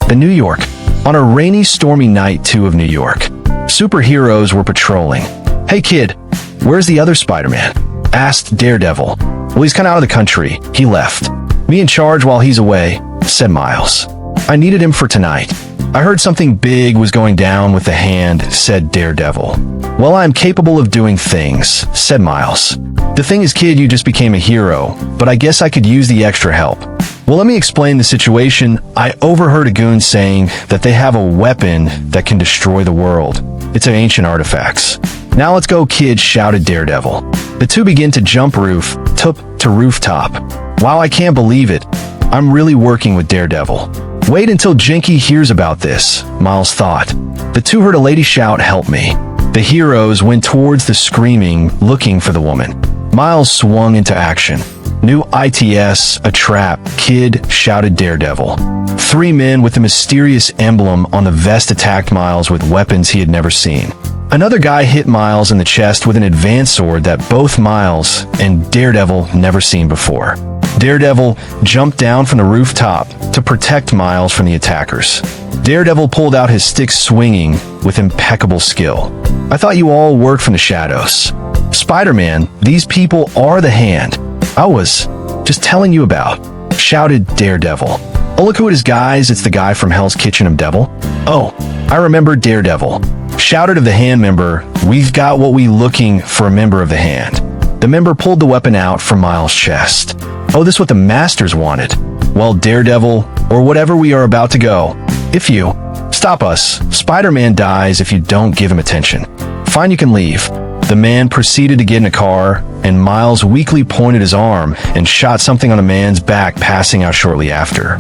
the New York. On a rainy, stormy night, 2 of New York. Superheroes were patrolling. "Hey kid, where's the other Spider-Man?" asked Daredevil. "Well, he's kind of out of the country. He left. Me in charge while he's away," said Miles. "I needed him for tonight." "I heard something big was going down with the Hand," said Daredevil. "Well, I'm capable of doing things," said Miles. "The thing is, kid, you just became a hero, but I guess I could use the extra help." "Well, let me explain the situation. I overheard a goon saying that they have a weapon that can destroy the world. It's an ancient artifacts." "Now let's go, kid," shouted Daredevil. The two begin to jump rooftop to rooftop. "Wow, I can't believe it. I'm really working with Daredevil." "Wait until Jinky hears about this," Miles thought. The two heard a lady shout, "Help me." The heroes went towards the screaming, looking for the woman. Miles swung into action. "New ITS, a trap, kid," shouted Daredevil. 3 men with the mysterious emblem on the vest attacked Miles with weapons he had never seen. Another guy hit Miles in the chest with an advanced sword that both Miles and Daredevil never seen before. Daredevil jumped down from the rooftop to protect Miles from the attackers. Daredevil pulled out his stick swinging with impeccable skill. "I thought you all worked from the shadows." "Spider-Man, these people are the Hand I was just telling you about," shouted Daredevil. "Oh, look who it is, guys. It's the guy from Hell's Kitchen of Devil." "Oh, I remember," Daredevil shouted of the Hand member. "We've got what we looking for a member of the Hand." The member pulled the weapon out from Miles' chest. "Oh, this is what the Masters wanted." "Well, Daredevil, or whatever, we are about to go. If you stop us, Spider-Man dies if you don't give him attention." "Fine, you can leave." The man proceeded to get in a car, and Miles weakly pointed his arm and shot something on the man's back, passing out shortly after.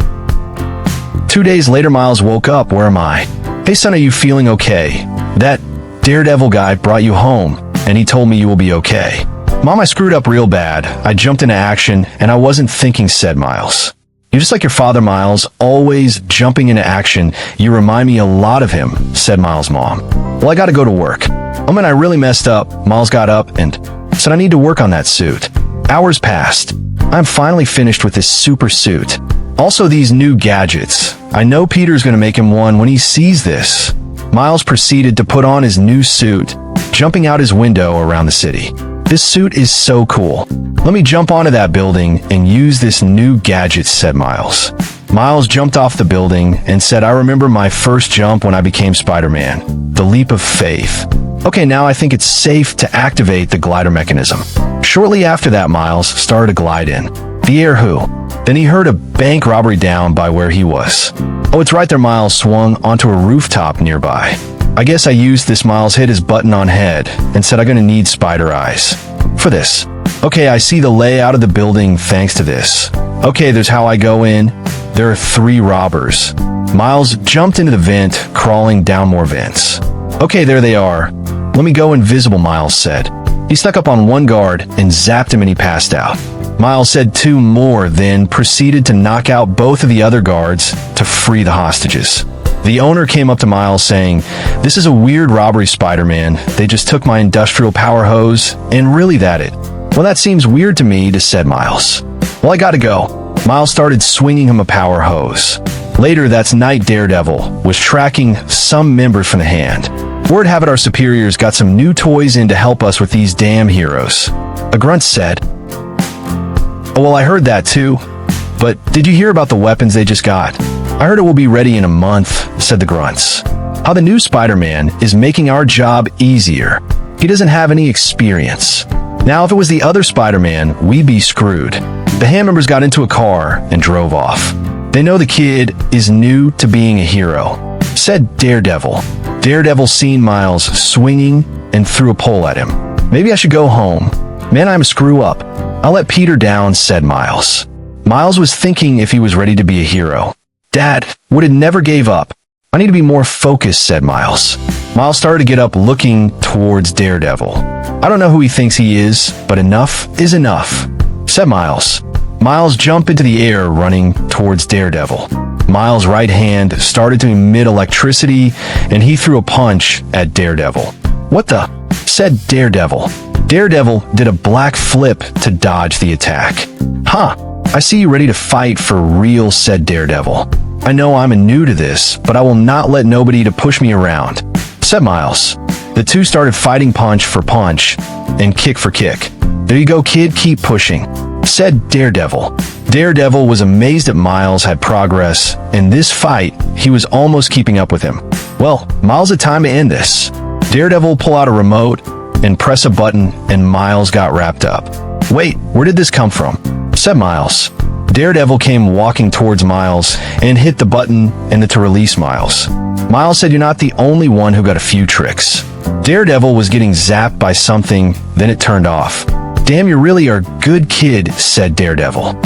2 days later, Miles woke up. "Where am I?" "Hey son, are you feeling okay? That Daredevil guy brought you home, and he told me you will be okay." "Mom, I screwed up real bad. I jumped into action, and I wasn't thinking," said Miles. "You're just like your father, Miles, always jumping into action. You remind me a lot of him," said Miles' mom. "Well, I gotta go to work." "Oh man, I really messed up." Miles got up and said, "I need to work on that suit." Hours passed. "I'm finally finished with this super suit. Also these new gadgets. I know Peter's gonna make him one when he sees this." Miles proceeded to put on his new suit, jumping out his window around the city. "This suit is so cool. Let me jump onto that building and use this new gadget," said Miles. Miles jumped off the building and said, "I remember my first jump when I became Spider-Man. The leap of faith. Okay, now I think it's safe to activate the glider mechanism." Shortly after that, Miles started to glide in the air. Then he heard a bank robbery down by where he was. "Oh, it's right there." Miles swung onto a rooftop nearby. "I guess I used this." Miles hit his button on head and said, "I'm gonna need spider eyes for this." "Okay, I see the layout of the building thanks to this." "Okay, there's how I go in. There are 3 robbers." Miles jumped into the vent, crawling down more vents. "Okay, there they are. Let me go invisible," Miles said. He snuck up on one guard and zapped him and he passed out. Miles said 2 more, then proceeded to knock out both of the other guards to free the hostages. The owner came up to Miles saying, "This is a weird robbery, Spider-Man. They just took my industrial power hose, and really that it." "Well, that seems weird to me," said Miles. "Well, I gotta go." Miles started swinging him a power hose. Later that night, Daredevil was tracking some members from the Hand. "Word have it, our superiors got some new toys in to help us with these damn heroes," a grunt said. "Oh, well, I heard that too. But did you hear about the weapons they just got?" "I heard it will be ready in a month," said the grunts. "How the new Spider-Man is making our job easier. He doesn't have any experience. Now, if it was the other Spider-Man, we'd be screwed." The Hand members got into a car and drove off. "They know the kid is new to being a hero," said Daredevil. Daredevil seen Miles swinging and threw a pole at him. "Maybe I should go home. Man, I'm a screw up. I'll let Peter down," said Miles. Miles was thinking if he was ready to be a hero. "Dad would have never gave up. I need to be more focused," said Miles. Miles started to get up, looking towards Daredevil. "I don't know who he thinks he is, but enough is enough," said Miles. Miles jumped into the air, running towards Daredevil. Miles' right hand started to emit electricity, and he threw a punch at Daredevil. "What the?" said Daredevil. Daredevil did a black flip to dodge the attack. "Huh, I see you ready to fight for real," said Daredevil. I know I'm new to this, but I will not let nobody to push me around," said Miles. The two started fighting punch for punch and kick for kick. "There you go, kid, keep pushing," said Daredevil. Daredevil was amazed that Miles had progress. In this fight, he was almost keeping up with him. "Well, Miles, it's time to end this." Daredevil pulled out a remote and press a button, and Miles got wrapped up. "Wait, where did this come from?" said Miles. Daredevil came walking towards Miles and hit the button and to release Miles. Miles said, "You're not the only one who got a few tricks." Daredevil was getting zapped by something, then it turned off. "Damn, you really are a good kid," said Daredevil.